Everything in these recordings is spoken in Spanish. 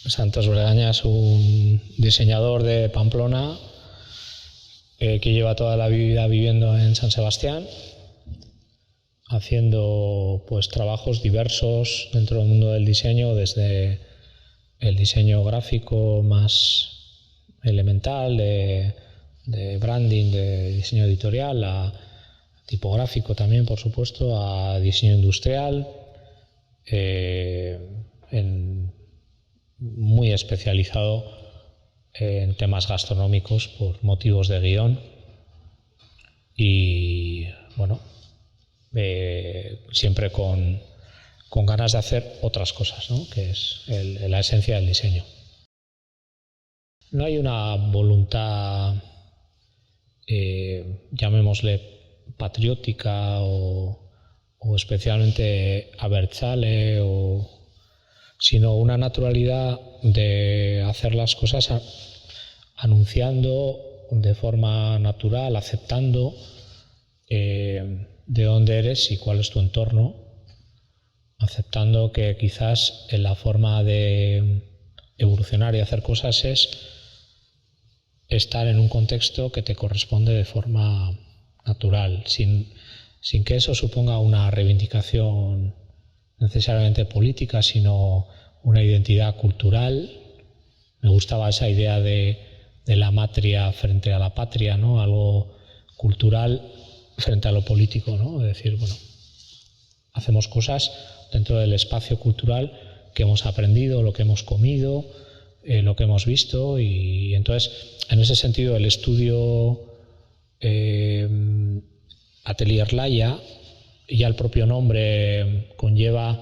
Santos Bregaña es un diseñador de Pamplona que lleva toda la vida viviendo en San Sebastián, haciendo pues trabajos diversos dentro del mundo del diseño, desde el diseño gráfico más elemental, de branding, de diseño editorial, a tipográfico también, por supuesto, a diseño industrial, muy especializado en temas gastronómicos por motivos de guión y bueno, siempre con ganas de hacer otras cosas, ¿no? Que es la esencia del diseño. No hay una voluntad, llamémosle patriótica o especialmente abertzale, sino una naturalidad de hacer las cosas anunciando de forma natural, aceptando de dónde eres y cuál es tu entorno, aceptando que quizás la forma de evolucionar y hacer cosas es estar en un contexto que te corresponde de forma natural, sin que eso suponga una reivindicación necesariamente política, sino una identidad cultural. Me gustaba esa idea de la matria frente a la patria, ¿no? Algo cultural frente a lo político, ¿no? Es decir, bueno, hacemos cosas dentro del espacio cultural que hemos aprendido, lo que hemos comido, lo que hemos visto, y entonces en ese sentido el estudio Atelier Laia, ya el propio nombre conlleva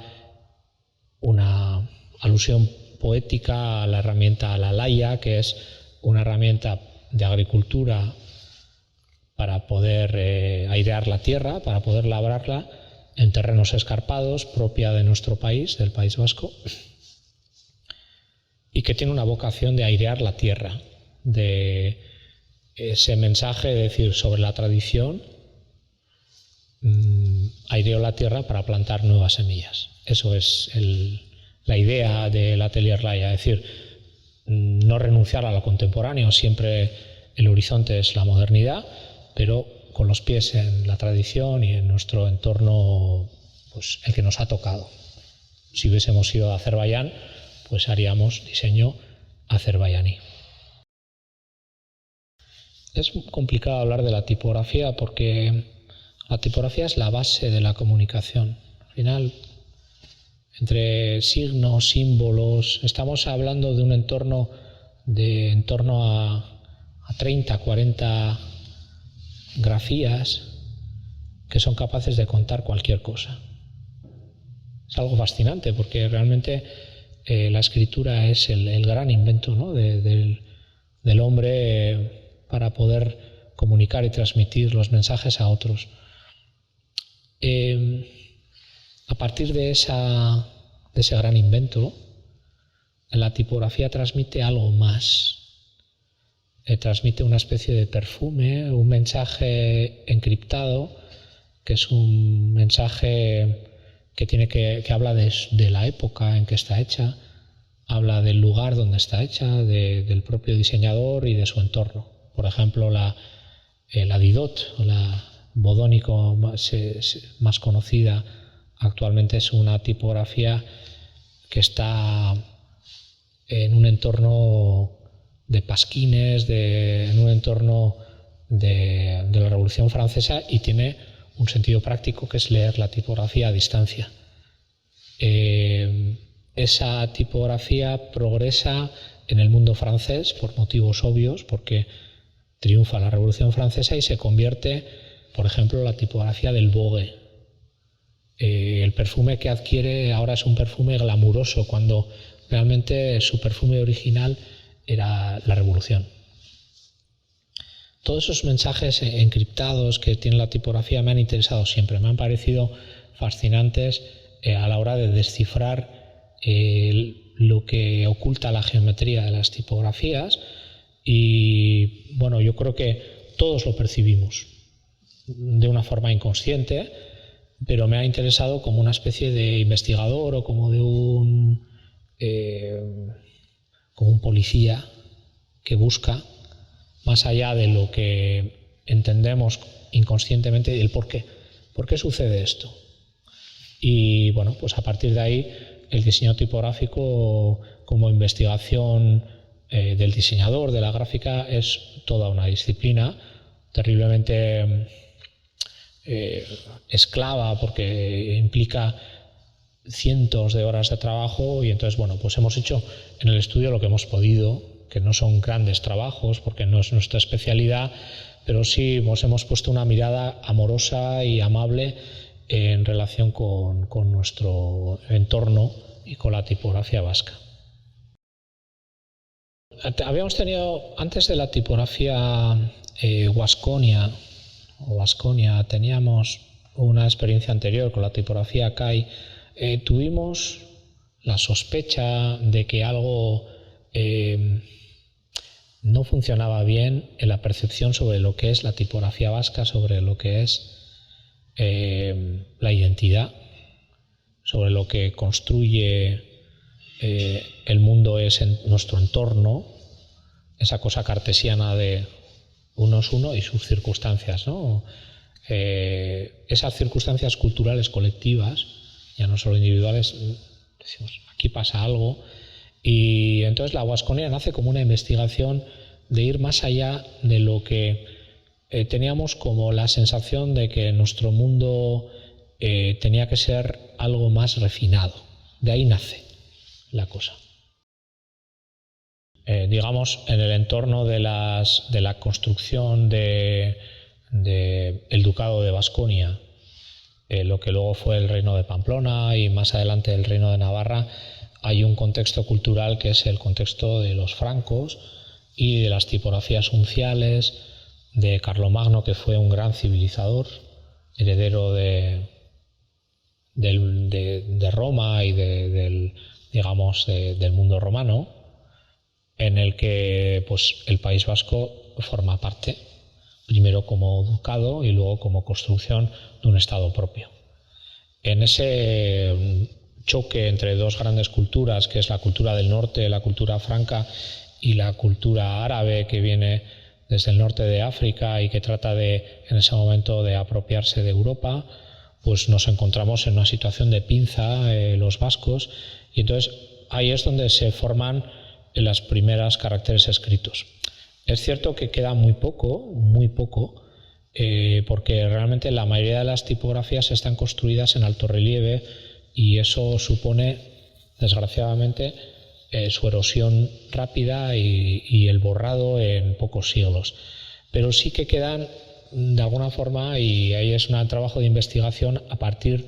una alusión poética a la herramienta, a la laia, que es una herramienta de agricultura para poder airear la tierra, para poder labrarla en terrenos escarpados, propia de nuestro país, del País Vasco, y que tiene una vocación de airear la tierra, de ese mensaje, de decir, sobre la tradición, aireo la tierra para plantar nuevas semillas. Eso es la idea del Atelier Laia, es decir, no renunciar a lo contemporáneo, siempre el horizonte es la modernidad, pero con los pies en la tradición y en nuestro entorno, pues el que nos ha tocado. Si hubiésemos ido a Azerbaiyán, pues haríamos diseño azerbaiyaní. Es complicado hablar de la tipografía porque la tipografía es la base de la comunicación. Al final, entre signos, símbolos, estamos hablando de un entorno de en torno a 30, 40 grafías que son capaces de contar cualquier cosa. Es algo fascinante porque realmente la escritura es el gran invento, ¿no? del hombre para poder comunicar y transmitir los mensajes a otros. A partir de ese gran invento, la tipografía transmite algo más. Transmite una especie de perfume, un mensaje encriptado, que es un mensaje que habla de la época en que está hecha, habla del lugar donde está hecha, del propio diseñador y de su entorno. Por ejemplo, la Didot, o la Bodónico más conocida actualmente, es una tipografía que está en un entorno de pasquines, en un entorno de la Revolución Francesa, y tiene un sentido práctico que es leer la tipografía a distancia. Esa tipografía progresa en el mundo francés por motivos obvios, porque triunfa la Revolución Francesa y se convierte, por ejemplo, en la tipografía del Vogue. El perfume que adquiere ahora es un perfume glamuroso, cuando realmente su perfume original era la Revolución. Todos esos mensajes encriptados que tiene la tipografía me han interesado siempre, me han parecido fascinantes a la hora de descifrar lo que oculta la geometría de las tipografías, y bueno, yo creo que todos lo percibimos de una forma inconsciente, pero me ha interesado como una especie de investigador o como de un como un policía que busca, más allá de lo que entendemos inconscientemente, el por qué. ¿Por qué sucede esto? Y bueno, pues a partir de ahí el diseño tipográfico como investigación del diseñador, de la gráfica, es toda una disciplina terriblemente esclava, porque implica cientos de horas de trabajo, y entonces bueno, pues hemos hecho en el estudio lo que hemos podido, que no son grandes trabajos porque no es nuestra especialidad, pero sí hemos puesto una mirada amorosa y amable en relación con nuestro entorno y con la tipografía vasca. Habíamos tenido, antes de la tipografía Wasconia, teníamos una experiencia anterior con la tipografía CAI. Tuvimos la sospecha de que algo no funcionaba bien en la percepción sobre lo que es la tipografía vasca, sobre lo que es la identidad, sobre lo que construye el mundo, es en nuestro entorno, esa cosa cartesiana de uno es uno y sus circunstancias, ¿no? Esas circunstancias culturales colectivas, ya no solo individuales, decimos, aquí pasa algo. Y entonces la Wasconia nace como una investigación de ir más allá de lo que teníamos como la sensación de que nuestro mundo tenía que ser algo más refinado. De ahí nace la cosa. Digamos, en el entorno de la construcción del Ducado de Vasconia, lo que luego fue el Reino de Pamplona y más adelante el Reino de Navarra, hay un contexto cultural que es el contexto de los francos y de las tipografías unciales, de Carlomagno, que fue un gran civilizador, heredero de Roma y del mundo romano, en el que pues, el País Vasco forma parte, primero como ducado y luego como construcción de un Estado propio. En ese choque entre dos grandes culturas, que es la cultura del norte, la cultura franca, y la cultura árabe, que viene desde el norte de África y que trata en ese momento de apropiarse de Europa, pues nos encontramos en una situación de pinza, los vascos, y entonces ahí es donde se forman las primeras caracteres escritos. Es cierto que queda muy poco, porque realmente la mayoría de las tipografías están construidas en alto relieve y eso supone, desgraciadamente, su erosión rápida y el borrado en pocos siglos. Pero sí que quedan, de alguna forma, y ahí es un trabajo de investigación a partir,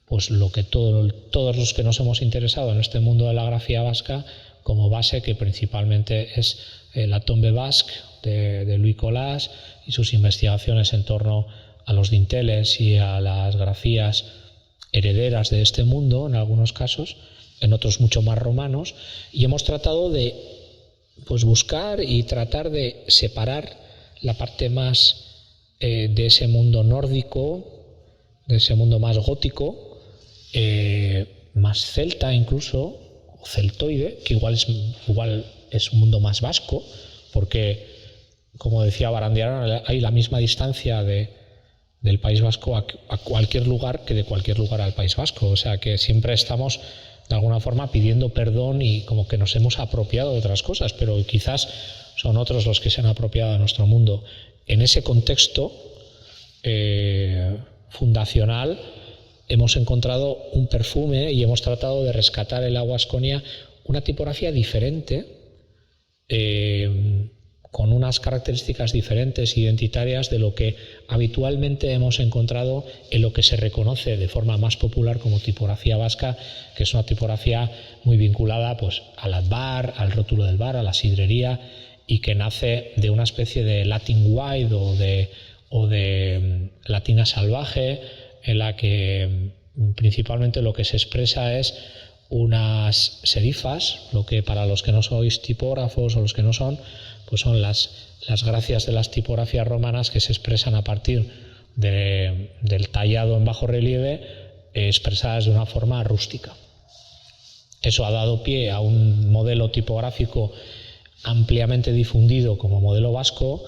pues lo que todos los que nos hemos interesado en este mundo de la grafía vasca, como base, que principalmente es la Tombe Basque de Louis Colas y sus investigaciones en torno a los dinteles y a las grafías herederas de este mundo, en algunos casos, en otros mucho más romanos, y hemos tratado de pues, buscar y tratar de separar la parte más de ese mundo nórdico, de ese mundo más gótico, más celta incluso, o celtoide, que igual es un mundo más vasco, porque, como decía Barandiarán, hay la misma distancia del País Vasco a cualquier lugar que de cualquier lugar al País Vasco. O sea que siempre estamos de alguna forma pidiendo perdón y como que nos hemos apropiado de otras cosas, pero quizás son otros los que se han apropiado de nuestro mundo. En ese contexto fundacional hemos encontrado un perfume y hemos tratado de rescatar en la Wasconia una tipografía diferente, con unas características diferentes, identitarias, de lo que habitualmente hemos encontrado en lo que se reconoce de forma más popular como tipografía vasca, que es una tipografía muy vinculada pues, al bar, al rótulo del bar, a la sidrería, y que nace de una especie de Latin White o de latina salvaje, en la que principalmente lo que se expresa es unas serifas, lo que para los que no sois tipógrafos o los que no son, pues son las gracias de las tipografías romanas que se expresan a partir del tallado en bajo relieve, expresadas de una forma rústica. Eso ha dado pie a un modelo tipográfico ampliamente difundido como modelo vasco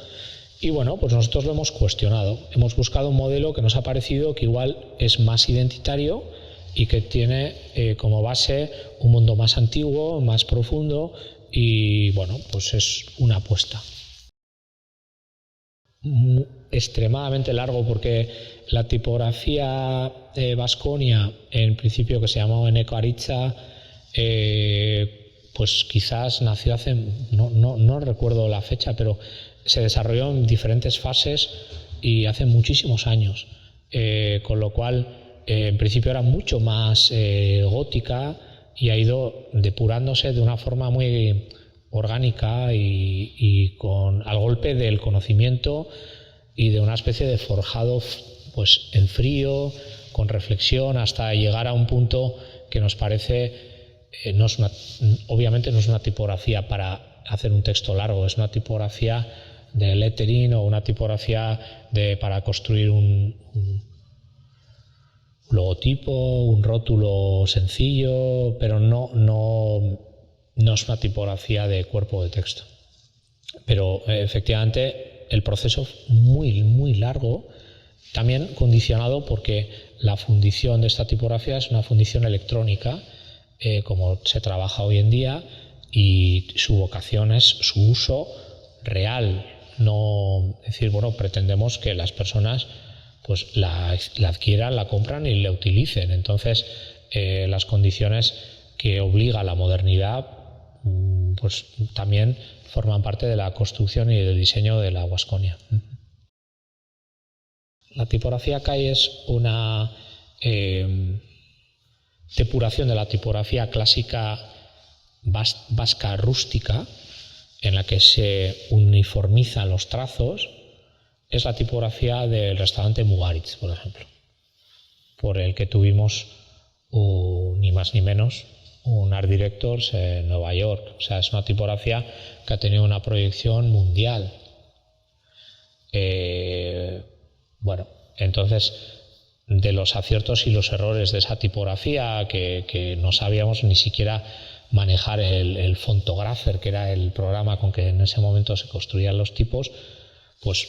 y bueno, pues nosotros lo hemos cuestionado. Hemos buscado un modelo que nos ha parecido que igual es más identitario y que tiene como base un mundo más antiguo, más profundo y bueno, pues es una apuesta. Extremadamente largo porque la tipografía vasconia, en principio que se llamaba Eneko Aritza, pues quizás nació hace, no recuerdo la fecha, pero se desarrolló en diferentes fases y hace muchísimos años, con lo cual en principio era mucho más gótica y ha ido depurándose de una forma muy orgánica y al golpe del conocimiento y de una especie de forjado pues en frío, con reflexión, hasta llegar a un punto que nos parece obviamente no es una tipografía para hacer un texto largo, es una tipografía de lettering o una tipografía para construir un logotipo, un rótulo sencillo, pero no es una tipografía de cuerpo de texto. Pero efectivamente el proceso es muy largo, también condicionado porque la fundición de esta tipografía es una fundición electrónica, como se trabaja hoy en día, y su vocación es su uso real. No decir, bueno, pretendemos que las personas pues la adquieran, la compran y la utilicen. Entonces, las condiciones que obliga la modernidad pues también forman parte de la construcción y del diseño de la Vasconia. La tipografía CAI es una depuración de la tipografía clásica vasca rústica, en la que se uniformizan los trazos. Es la tipografía del restaurante Mugaritz, por ejemplo, por el que tuvimos ni más ni menos un Art Directors en Nueva York. O sea, es una tipografía que ha tenido una proyección mundial. Bueno, entonces, de los aciertos y los errores de esa tipografía, que no sabíamos ni siquiera manejar el Fontographer, que era el programa con que en ese momento se construían los tipos, pues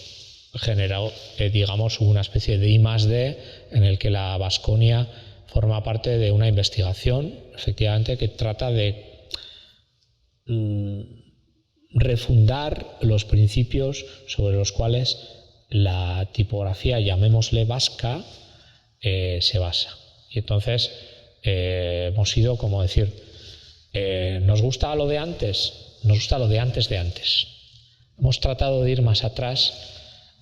generó, digamos, una especie de I+D en el que la Vasconia forma parte de una investigación, efectivamente, que trata de refundar los principios sobre los cuales la tipografía, llamémosle vasca, se basa. Y entonces hemos ido, como decir, ¿nos gusta lo de antes? Nos gusta lo de antes de antes. Hemos tratado de ir más atrás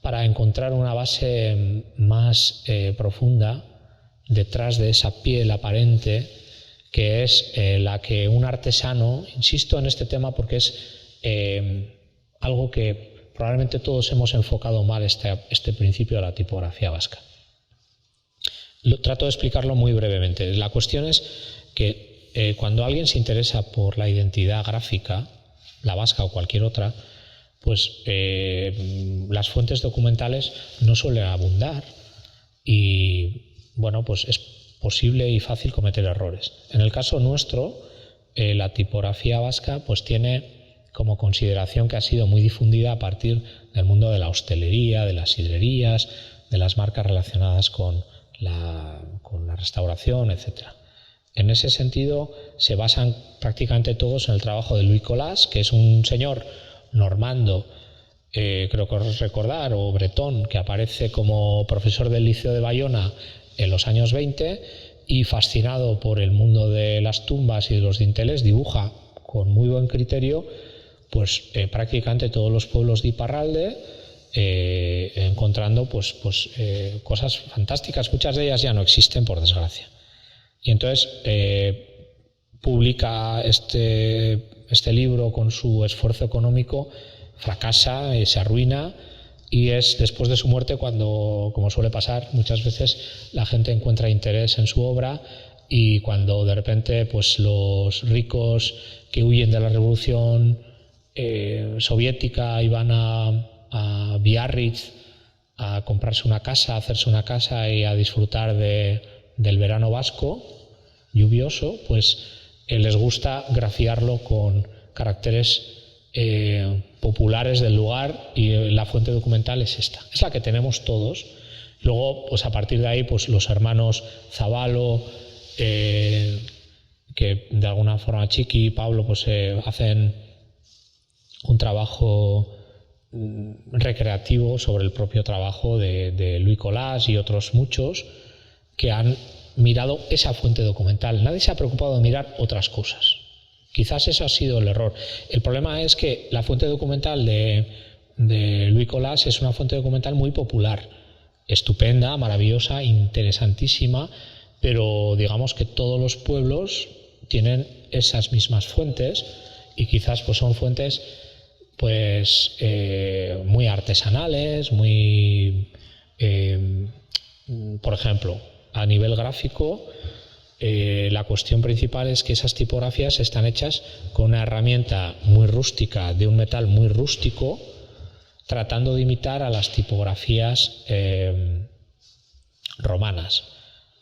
para encontrar una base más profunda detrás de esa piel aparente, que es la que un artesano, insisto en este tema porque es algo que probablemente todos hemos enfocado mal, este principio de la tipografía vasca. Trato de explicarlo muy brevemente. La cuestión es que cuando alguien se interesa por la identidad gráfica, la vasca o cualquier otra, pues las fuentes documentales no suelen abundar y bueno, pues es posible y fácil cometer errores. En el caso nuestro, la tipografía vasca pues tiene como consideración que ha sido muy difundida a partir del mundo de la hostelería, de las sidrerías, de las marcas relacionadas con la restauración, etc. En ese sentido se basan prácticamente todos en el trabajo de Louis Colas, que es un señor normando, creo que recordar, o bretón, que aparece como profesor del Liceo de Bayona en los años 20 y fascinado por el mundo de las tumbas y de los dinteles, dibuja con muy buen criterio pues prácticamente todos los pueblos de Iparralde, encontrando pues cosas fantásticas. Muchas de ellas ya no existen, por desgracia. Y entonces publica este libro con su esfuerzo económico, fracasa, se arruina, y es después de su muerte cuando, como suele pasar muchas veces, la gente encuentra interés en su obra, y cuando de repente pues los ricos que huyen de la revolución soviética y van a Biarritz a comprarse una casa, a hacerse una casa y a disfrutar del verano vasco lluvioso, pues les gusta grafiarlo con caracteres populares del lugar, y la fuente documental es esta, es la que tenemos todos. Luego, pues a partir de ahí, pues los hermanos Zabalo, que de alguna forma Chiqui y Pablo pues hacen un trabajo recreativo sobre el propio trabajo de Louis Colas y otros muchos que han mirado esa fuente documental. Nadie se ha preocupado de mirar otras cosas. Quizás ese ha sido el error. El problema es que la fuente documental de Louis Colas es una fuente documental muy popular, estupenda, maravillosa, interesantísima, pero digamos que todos los pueblos tienen esas mismas fuentes, y quizás pues son fuentes pues muy artesanales, muy por ejemplo, a nivel gráfico, la cuestión principal es que esas tipografías están hechas con una herramienta muy rústica, de un metal muy rústico, tratando de imitar a las tipografías romanas,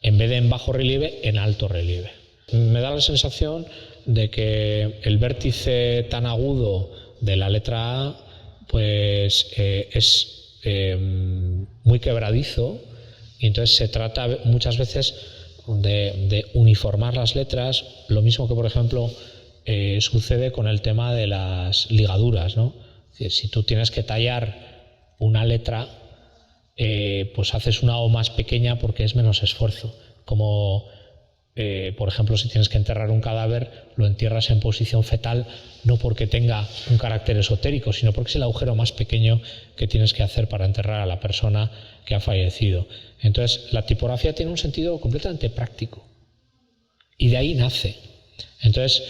en vez de en bajo relieve, en alto relieve. Me da la sensación de que el vértice tan agudo de la letra A pues es muy quebradizo, y entonces se trata muchas veces de uniformar las letras, lo mismo que por ejemplo sucede con el tema de las ligaduras, ¿no? Es decir, si tú tienes que tallar una letra, pues haces una O más pequeña porque es menos esfuerzo. Como por ejemplo, si tienes que enterrar un cadáver, lo entierras en posición fetal, no porque tenga un carácter esotérico, sino porque es el agujero más pequeño que tienes que hacer para enterrar a la persona que ha fallecido. Entonces, la tipografía tiene un sentido completamente práctico, y de ahí nace. Entonces,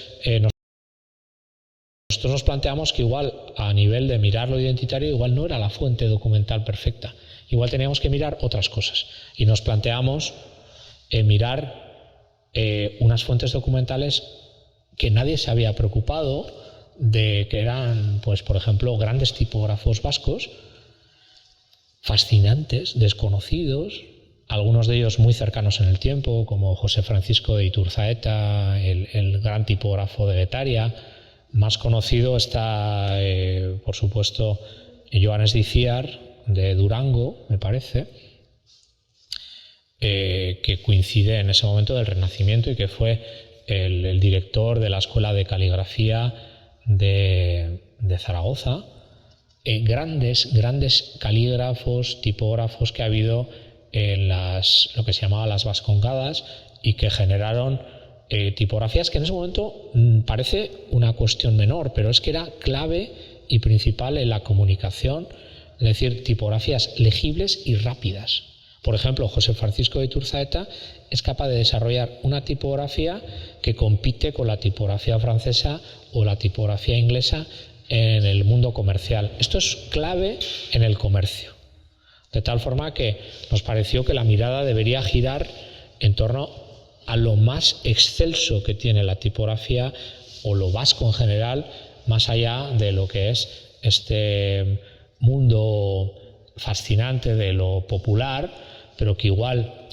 nosotros nos planteamos que igual, a nivel de mirar lo identitario, igual no era la fuente documental perfecta. Igual teníamos que mirar otras cosas. Y nos planteamos mirar unas fuentes documentales que nadie se había preocupado de, que eran, pues por ejemplo, grandes tipógrafos vascos, fascinantes, desconocidos, algunos de ellos muy cercanos en el tiempo, como José Francisco de Iturzaeta, el gran tipógrafo de Getaria. Más conocido está, por supuesto, Joanes de Iciar, de Durango, me parece, que coincide en ese momento del Renacimiento y que fue el director de la Escuela de Caligrafía de Zaragoza. Grandes calígrafos, tipógrafos que ha habido en lo que se llamaba las Vascongadas, y que generaron tipografías que en ese momento parece una cuestión menor, pero es que era clave y principal en la comunicación, es decir, tipografías legibles y rápidas. Por ejemplo, José Francisco de Iturzaeta es capaz de desarrollar una tipografía que compite con la tipografía francesa o la tipografía inglesa en el mundo comercial. Esto es clave en el comercio, de tal forma que nos pareció que la mirada debería girar en torno a lo más excelso que tiene la tipografía, o lo vasco en general, más allá de lo que es este mundo fascinante de lo popular, pero que igual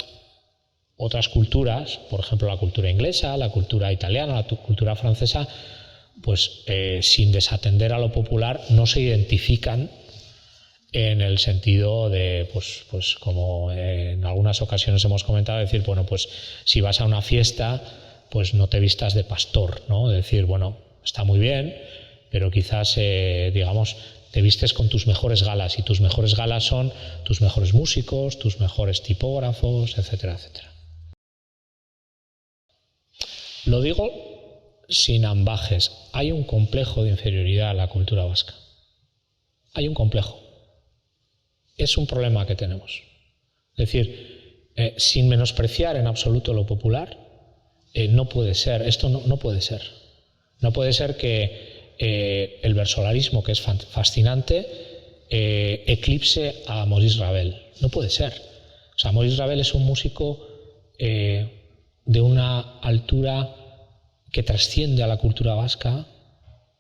otras culturas, por ejemplo la cultura inglesa, la cultura italiana, la cultura francesa, pues sin desatender a lo popular, no se identifican en el sentido de, pues como en algunas ocasiones hemos comentado, decir, bueno, pues si vas a una fiesta, pues no te vistas de pastor, ¿no? Decir, bueno, está muy bien, pero quizás, digamos, te vistes con tus mejores galas, y tus mejores galas son tus mejores músicos, tus mejores tipógrafos, etcétera, etcétera. Lo digo sin ambajes. Hay un complejo de inferioridad a la cultura vasca. Hay un complejo. Es un problema que tenemos. Es decir, sin menospreciar en absoluto lo popular, no puede ser, esto no puede ser. No puede ser que el versolarismo, que es fascinante, eclipse a Maurice Ravel. No puede ser. O sea, Maurice Ravel es un músico de una altura que trasciende a la cultura vasca,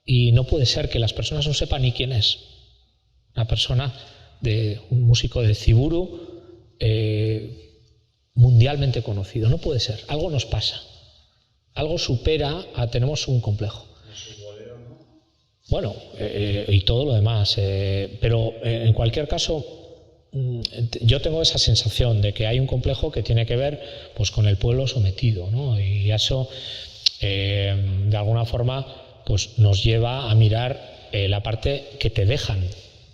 y no puede ser que las personas no sepan ni quién es. Una persona, un músico de Ciburu, mundialmente conocido. No puede ser. Algo nos pasa. algo supera tenemos un complejo. Bueno, y todo lo demás, pero en cualquier caso yo tengo esa sensación de que hay un complejo que tiene que ver pues con el pueblo sometido, ¿no? Y eso de alguna forma pues nos lleva a mirar la parte que te dejan,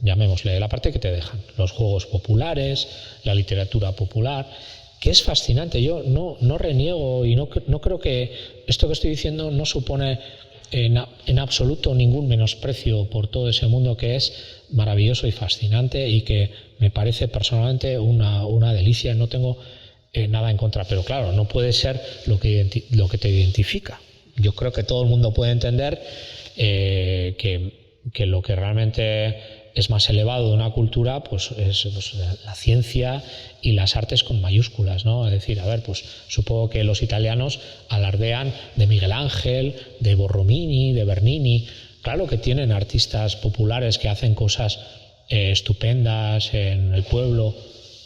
llamémosle, la parte que te dejan, los juegos populares, la literatura popular, que es fascinante. Yo no reniego y no creo que esto que estoy diciendo no supone en absoluto ningún menosprecio por todo ese mundo que es maravilloso y fascinante y que me parece personalmente una delicia. No tengo nada en contra, pero claro, no puede ser lo que te identifica. Yo creo que todo el mundo puede entender que lo que realmente es más elevado de una cultura pues es la ciencia y las artes con mayúsculas, ¿no? Es decir, a ver, pues supongo que los italianos alardean de Miguel Ángel, de Borromini, de Bernini. Claro que tienen artistas populares que hacen cosas estupendas en el pueblo.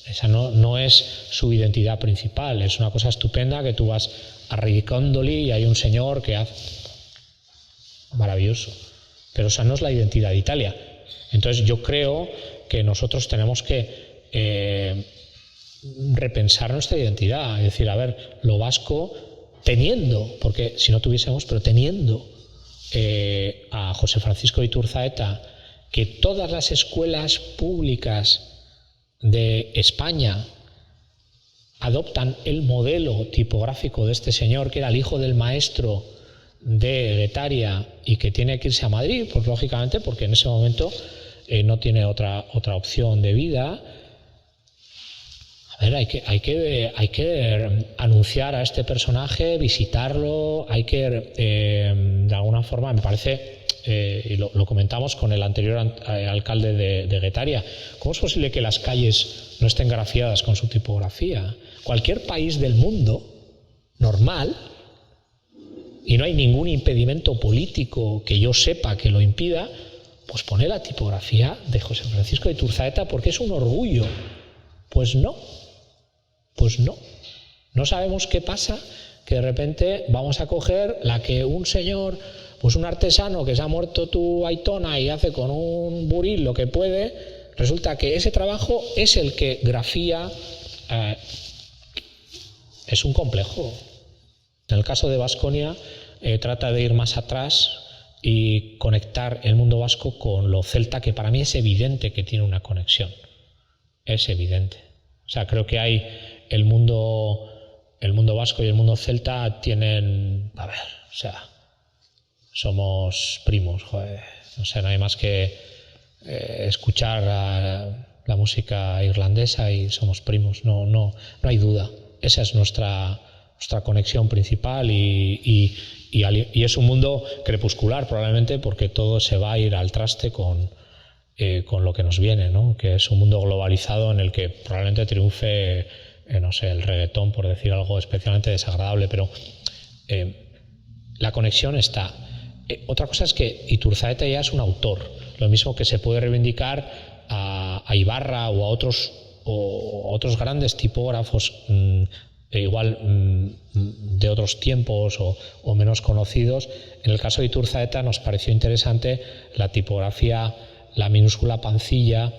Esa no es su identidad principal, es una cosa estupenda que tú vas a Ridicondoli y hay un señor que hace maravilloso, pero esa no es la identidad de Italia. Entonces yo creo que nosotros tenemos que repensar nuestra identidad, es decir, a ver, lo vasco teniendo, porque si no tuviésemos, pero teniendo a José Francisco de Iturzaeta, que todas las escuelas públicas de España adoptan el modelo tipográfico de este señor, que era el hijo del maestro de Guetaria y que tiene que irse a Madrid, pues lógicamente porque en ese momento no tiene otra opción de vida. A ver, hay que anunciar a este personaje, visitarlo, hay que de alguna forma, me parece, y lo comentamos con el anterior alcalde de Guetaria, ¿cómo es posible que las calles no estén grafiadas con su tipografía? Cualquier país del mundo normal, y no hay ningún impedimento político que yo sepa que lo impida, pues pone la tipografía de José Francisco de Iturzaeta porque es un orgullo. Pues no. No sabemos qué pasa, que de repente vamos a coger la que un señor, pues un artesano que se ha muerto tu aitona y hace con un buril lo que puede, resulta que ese trabajo es el que grafía. Es un complejo. En el caso de Baskonia trata de ir más atrás y conectar el mundo vasco con lo celta, que para mí es evidente que tiene una conexión. Es evidente. O sea, creo que hay el mundo vasco y el mundo celta tienen, a ver, o sea, somos primos, joder. O sea, no hay más que escuchar la música irlandesa y somos primos. No hay duda. Esa es nuestra conexión principal y es un mundo crepuscular probablemente porque todo se va a ir al traste con lo que nos viene, ¿no? Que es un mundo globalizado en el que probablemente triunfe, no sé, el reggaetón, por decir algo especialmente desagradable, pero la conexión está. Otra cosa es que Iturzaeta ya es un autor, lo mismo que se puede reivindicar a Ibarra o a otros grandes tipógrafos igual de otros tiempos o menos conocidos. En el caso de Iturzaeta nos pareció interesante la tipografía, la minúscula pancilla,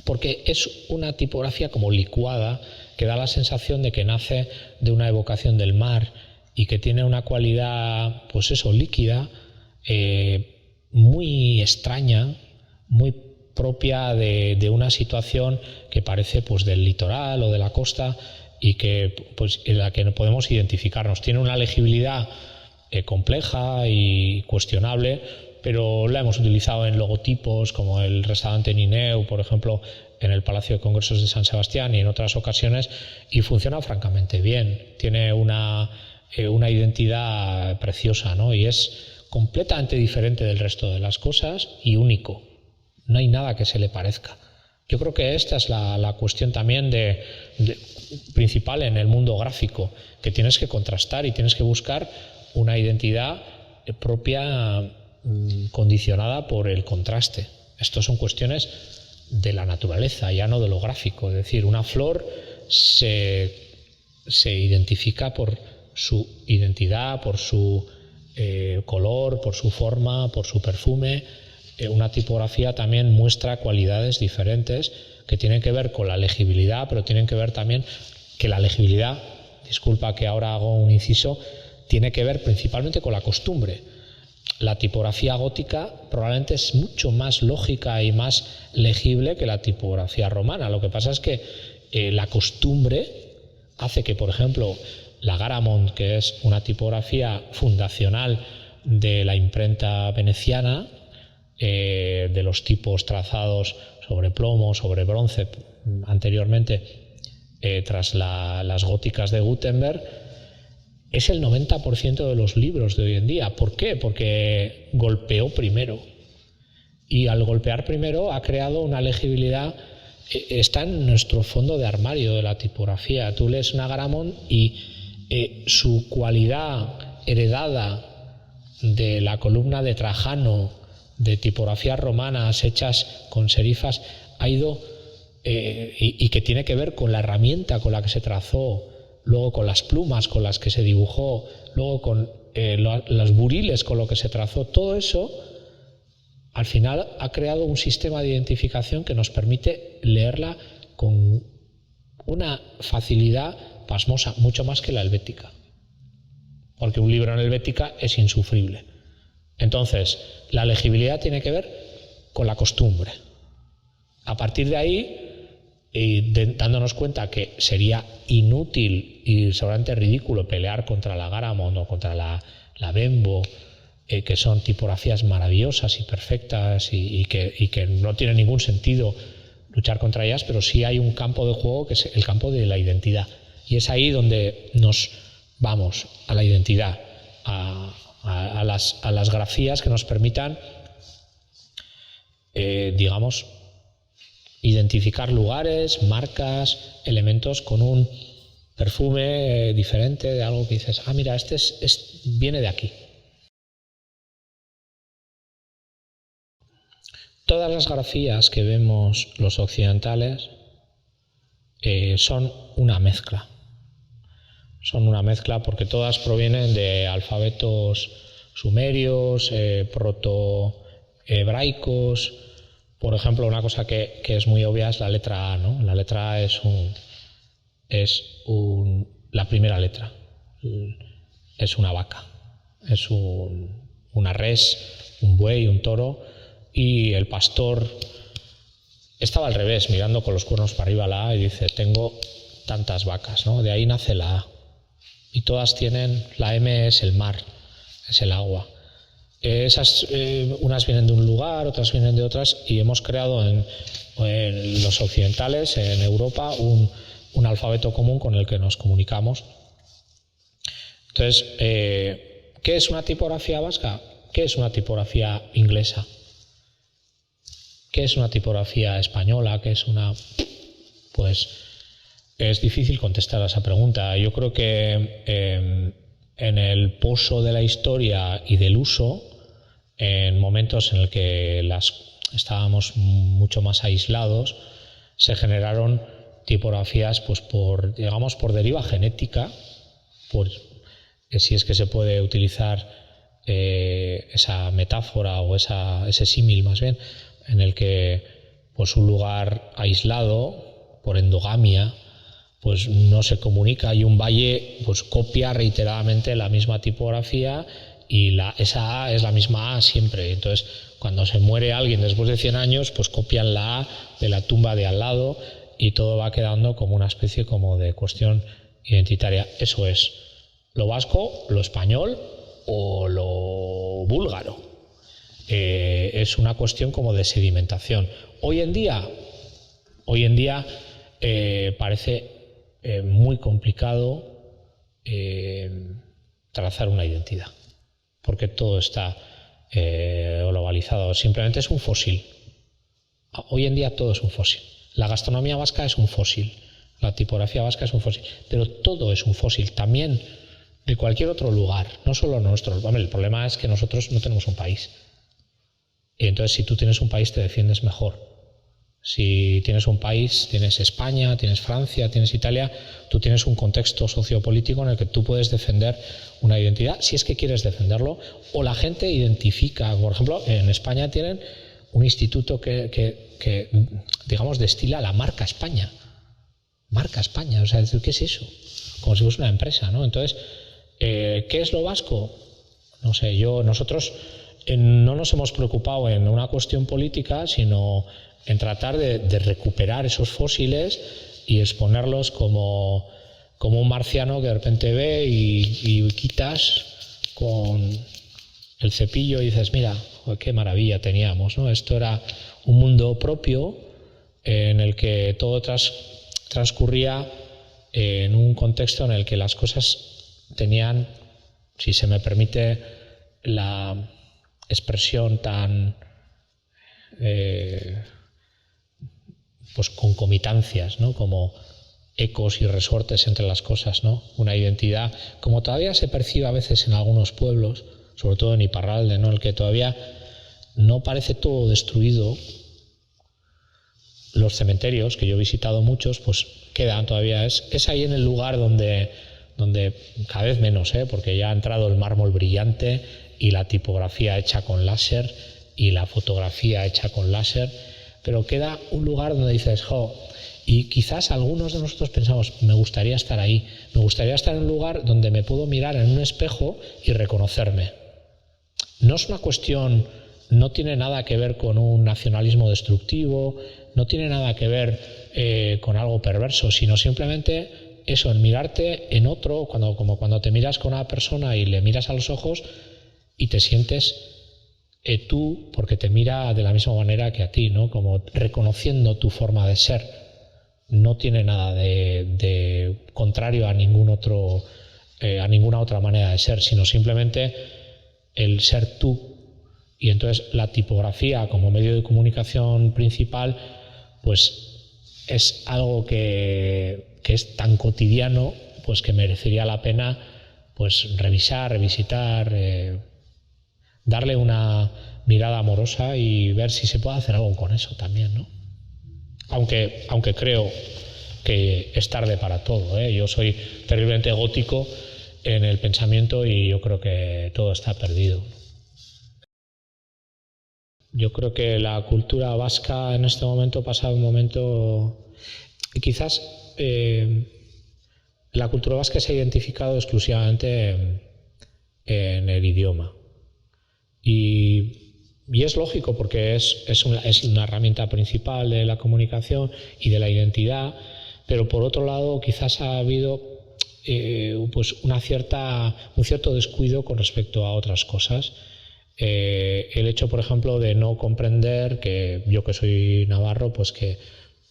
porque es una tipografía como licuada que da la sensación de que nace de una evocación del mar y que tiene una cualidad, pues eso, líquida, muy extraña, muy propia de una situación que parece pues del litoral o de la costa y que pues en la que no podemos identificarnos. Tiene una legibilidad compleja y cuestionable, pero la hemos utilizado en logotipos como el restaurante Nineu, por ejemplo, en el Palacio de Congresos de San Sebastián y en otras ocasiones, y funciona francamente bien. Tiene una identidad preciosa, ¿no? Y es completamente diferente del resto de las cosas y único. No hay nada que se le parezca. Yo creo que esta es la cuestión también principal en el mundo gráfico, que tienes que contrastar y tienes que buscar una identidad propia condicionada por el contraste. Estas son cuestiones de la naturaleza, ya no de lo gráfico. Es decir, una flor se identifica por su identidad, por su color, por su forma, por su perfume. Una tipografía también muestra cualidades diferentes que tienen que ver con la legibilidad, pero tienen que ver también que la legibilidad, disculpa que ahora hago un inciso, tiene que ver principalmente con la costumbre. La tipografía gótica probablemente es mucho más lógica y más legible que la tipografía romana. Lo que pasa es que la costumbre hace que, por ejemplo, la Garamond, que es una tipografía fundacional de la imprenta veneciana, de los tipos trazados sobre plomo, sobre bronce, anteriormente tras las góticas de Gutenberg, es el 90% de los libros de hoy en día. ¿Por qué? Porque golpeó primero. Y al golpear primero ha creado una legibilidad. Está en nuestro fondo de armario de la tipografía. Tú lees una Garamond y su cualidad heredada de la columna de Trajano, de tipografías romanas hechas con serifas, ha ido y que tiene que ver con la herramienta con la que se trazó, luego con las plumas con las que se dibujó, luego con los buriles con lo que se trazó. Todo eso al final ha creado un sistema de identificación que nos permite leerla con una facilidad pasmosa, mucho más que la helvética, porque un libro en helvética es insufrible. Entonces, la legibilidad tiene que ver con la costumbre. A partir de ahí, dándonos cuenta que sería inútil y seguramente ridículo pelear contra la Garamond o contra la Bembo, que son tipografías maravillosas y perfectas y que no tiene ningún sentido luchar contra ellas, pero sí hay un campo de juego que es el campo de la identidad. Y es ahí donde nos vamos, a la identidad, a las grafías que nos permitan, digamos, identificar lugares, marcas, elementos con un perfume diferente de algo que dices, ah, mira, viene de aquí. Todas las grafías que vemos los occidentales son una mezcla. Son una mezcla porque todas provienen de alfabetos sumerios, protohebraicos. Por ejemplo, una cosa que es muy obvia es la letra A, ¿no? La letra A es la primera letra. Es una vaca, es una res, un buey, un toro, y el pastor estaba al revés, mirando con los cuernos para arriba la A y dice, tengo tantas vacas, ¿no? De ahí nace la A. Y todas tienen, la M es el mar, es el agua. Unas vienen de un lugar, otras vienen de otras, y hemos creado en los occidentales, en Europa, un alfabeto común con el que nos comunicamos. Entonces, ¿qué es una tipografía vasca? ¿Qué es una tipografía inglesa? ¿Qué es una tipografía española? ¿Qué es pues es difícil contestar a esa pregunta. Yo creo que en el pozo de la historia y del uso, en momentos en el que estábamos mucho más aislados, se generaron tipografías pues por deriva genética, si es que se puede utilizar esa metáfora o ese símil más bien, en el que pues un lugar aislado por endogamia pues no se comunica y un valle pues copia reiteradamente la misma tipografía y esa A es la misma A siempre. Entonces, cuando se muere alguien después de 100 años, pues copian la A de la tumba de al lado y todo va quedando como una especie como de cuestión identitaria. Eso es lo vasco, lo español o lo búlgaro. Es una cuestión como de sedimentación. Hoy en día parece muy complicado trazar una identidad, porque todo está globalizado. Simplemente es un fósil. Hoy en día todo es un fósil. La gastronomía vasca es un fósil, la tipografía vasca es un fósil, pero todo es un fósil también de cualquier otro lugar, no solo nuestro. El problema es que nosotros no tenemos un país. Y entonces, si tú tienes un país, te defiendes mejor. Si tienes un país, tienes España, tienes Francia, tienes Italia, tú tienes un contexto sociopolítico en el que tú puedes defender una identidad, si es que quieres defenderlo, o la gente identifica. Por ejemplo, en España tienen un instituto que digamos, destila la marca España. Marca España, o sea, ¿qué es eso? Como si fuese una empresa, ¿no? Entonces, ¿qué es lo vasco? No sé, nosotros no nos hemos preocupado en una cuestión política, sino en tratar de recuperar esos fósiles y exponerlos como un marciano que de repente ve y quitas con el cepillo y dices, mira, qué maravilla teníamos, ¿no? Esto era un mundo propio en el que todo transcurría en un contexto en el que las cosas tenían, si se me permite la expresión tan pues concomitancias, ¿no? Como ecos y resortes entre las cosas, ¿no? Una identidad, como todavía se percibe a veces en algunos pueblos, sobre todo en Iparralde, ¿no? El que todavía no parece todo destruido. Los cementerios, que yo he visitado muchos, pues quedan todavía. Es ahí en el lugar donde cada vez menos, porque ya ha entrado el mármol brillante y la tipografía hecha con láser y la fotografía hecha con láser, pero queda un lugar donde dices, y quizás algunos de nosotros pensamos, me gustaría estar ahí, me gustaría estar en un lugar donde me puedo mirar en un espejo y reconocerme. No es una cuestión, no tiene nada que ver con un nacionalismo destructivo, no tiene nada que ver con algo perverso, sino simplemente eso, en mirarte en otro, como cuando te miras con una persona y le miras a los ojos y te sientes tú, porque te mira de la misma manera que a ti, ¿no? Como reconociendo tu forma de ser. No tiene nada de contrario a ninguna otra manera de ser, sino simplemente el ser tú. Y entonces la tipografía como medio de comunicación principal, pues es algo que es tan cotidiano, pues que merecería la pena pues revisar, revisitar, darle una mirada amorosa y ver si se puede hacer algo con eso también, ¿no? Aunque creo que es tarde para todo, ¿eh? Yo soy terriblemente gótico en el pensamiento y yo creo que todo está perdido. Yo creo que la cultura vasca en este momento pasa un momento, y quizás la cultura vasca se ha identificado exclusivamente en el idioma. Y es lógico porque es una herramienta principal de la comunicación y de la identidad, pero por otro lado quizás ha habido pues un cierto descuido con respecto a otras cosas. El hecho, por ejemplo, de no comprender que yo, que soy navarro, pues que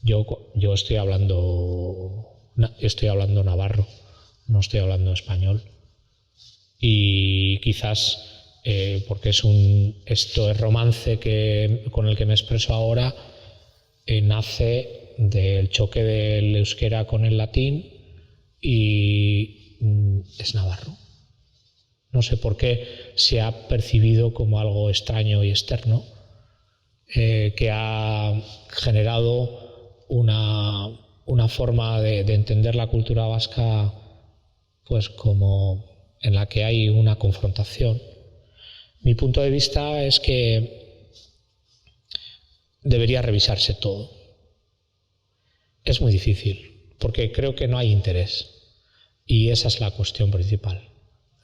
yo estoy hablando navarro, no estoy hablando español. Y quizás porque esto es romance con el que me expreso ahora, nace del choque del euskera con el latín y es navarro. No sé por qué se ha percibido como algo extraño y externo, que ha generado una forma de entender la cultura vasca, pues como en la que hay una confrontación. Mi punto de vista es que debería revisarse todo. Es muy difícil, porque creo que no hay interés. Y esa es la cuestión principal.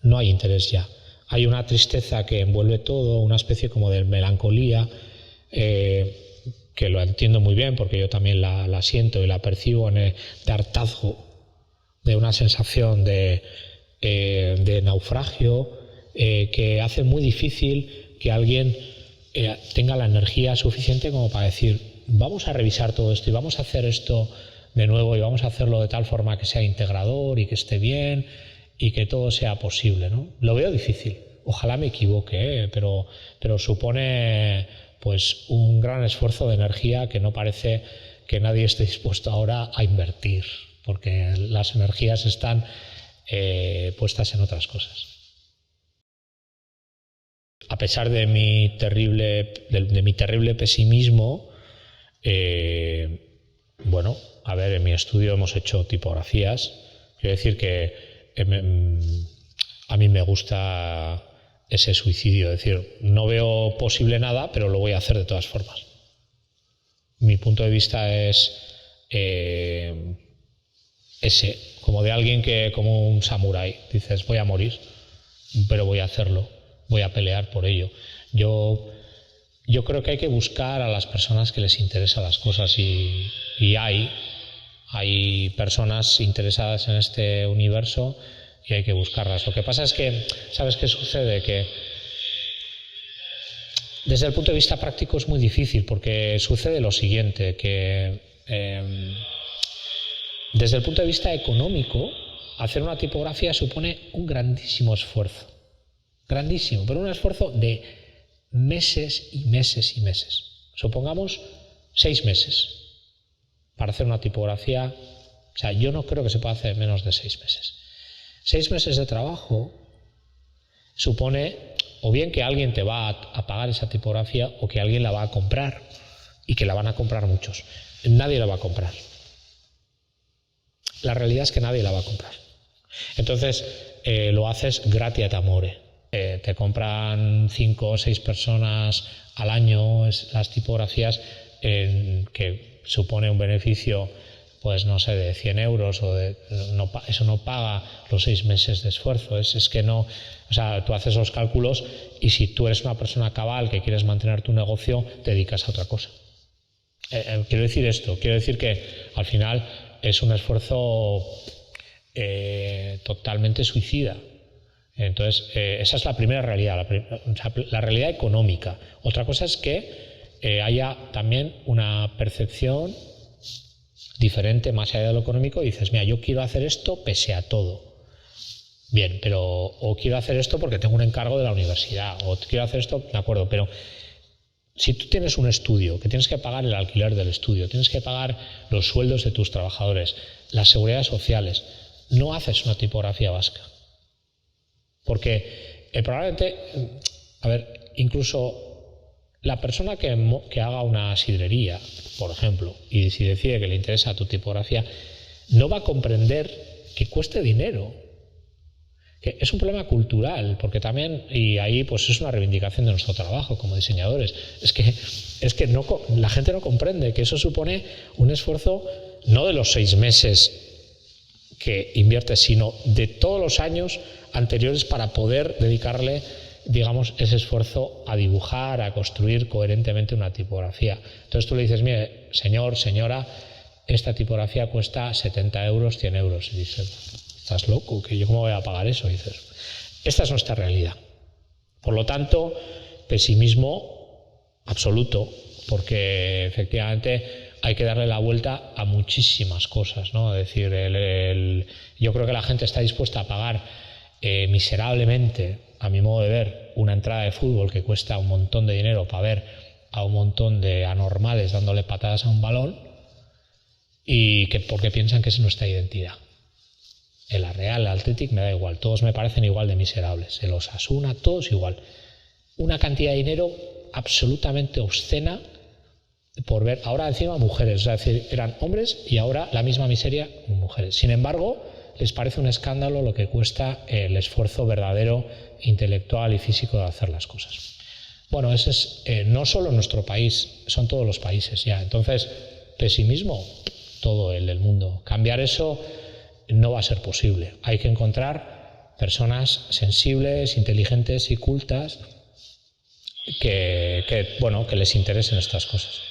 No hay interés ya. Hay una tristeza que envuelve todo, una especie como de melancolía, que lo entiendo muy bien, porque yo también la siento y la percibo de hartazgo, de una sensación de naufragio, que hace muy difícil que alguien tenga la energía suficiente como para decir, vamos a revisar todo esto y vamos a hacer esto de nuevo y vamos a hacerlo de tal forma que sea integrador y que esté bien y que todo sea posible, ¿no? Lo veo difícil. Ojalá me equivoque, pero supone pues un gran esfuerzo de energía que no parece que nadie esté dispuesto ahora a invertir, porque las energías están puestas en otras cosas. A pesar de mi terrible pesimismo, Bueno, a ver, en mi estudio hemos hecho tipografías. Quiero decir que a mí me gusta ese suicidio. Es decir, no veo posible nada, pero lo voy a hacer de todas formas. Mi punto de vista es ese, como de alguien que, como un samurái, dices, voy a morir, pero voy a hacerlo, voy a pelear por ello. Yo creo que hay que buscar a las personas que les interesan las cosas y hay personas interesadas en este universo y hay que buscarlas. Lo que pasa es que, ¿sabes qué sucede? Que desde el punto de vista práctico es muy difícil, porque sucede lo siguiente, que desde el punto de vista económico, hacer una tipografía supone un grandísimo esfuerzo. Grandísimo, pero un esfuerzo de meses y meses y meses. Supongamos 6 meses para hacer una tipografía. O sea, yo no creo que se pueda hacer en menos de 6 meses. 6 meses de trabajo supone o bien que alguien te va a pagar esa tipografía o que alguien la va a comprar, y que la van a comprar muchos. Nadie la va a comprar. La realidad es que nadie la va a comprar. Entonces lo haces gratia et amore. Te compran 5 o 6 personas al año las tipografías, que supone un beneficio, pues no sé, de 100 euros, eso no paga los 6 meses de esfuerzo. Es que no, o sea, tú haces los cálculos y si tú eres una persona cabal que quieres mantener tu negocio, te dedicas a otra cosa. Quiero decir esto, quiero decir que al final es un esfuerzo totalmente suicida. Entonces, esa es la primera realidad, la realidad económica. Otra cosa es que haya también una percepción diferente más allá de lo económico, y dices, mira, yo quiero hacer esto pese a todo. Bien, pero o quiero hacer esto porque tengo un encargo de la universidad, o quiero hacer esto, de acuerdo, pero si tú tienes un estudio, que tienes que pagar el alquiler del estudio, tienes que pagar los sueldos de tus trabajadores, las seguridades sociales, no haces una tipografía vasca. Porque probablemente, a ver, incluso la persona que haga una sidrería, por ejemplo, y si decide que le interesa tu tipografía, no va a comprender que cueste dinero. Que es un problema cultural, porque también, y ahí pues es una reivindicación de nuestro trabajo como diseñadores, es que no, la gente no comprende que eso supone un esfuerzo no de los 6 meses que inviertes, sino de todos los años anteriores para poder dedicarle, digamos, ese esfuerzo a dibujar, a construir coherentemente una tipografía. Entonces tú le dices, mire, señor, señora, esta tipografía cuesta 70 euros, 100 euros. Y dices, ¿estás loco? ¿Que yo cómo voy a pagar eso? Y dices, esta es nuestra realidad. Por lo tanto, pesimismo absoluto, porque efectivamente hay que darle la vuelta a muchísimas cosas, ¿no? Es decir, yo creo que la gente está dispuesta a pagar miserablemente, a mi modo de ver, una entrada de fútbol que cuesta un montón de dinero para ver a un montón de anormales dándole patadas a un balón, y porque piensan que es nuestra identidad. En la Real, el Athletic, me da igual, todos me parecen igual de miserables. El Osasuna, todos igual. Una cantidad de dinero absolutamente obscena por ver, ahora encima mujeres, es decir, eran hombres y ahora la misma miseria con mujeres. Sin embargo, les parece un escándalo lo que cuesta el esfuerzo verdadero, intelectual y físico de hacer las cosas. Bueno, ese es no solo en nuestro país, son todos los países ya. Entonces, pesimismo, todo el del mundo. Cambiar eso no va a ser posible. Hay que encontrar personas sensibles, inteligentes y cultas que les interesen estas cosas.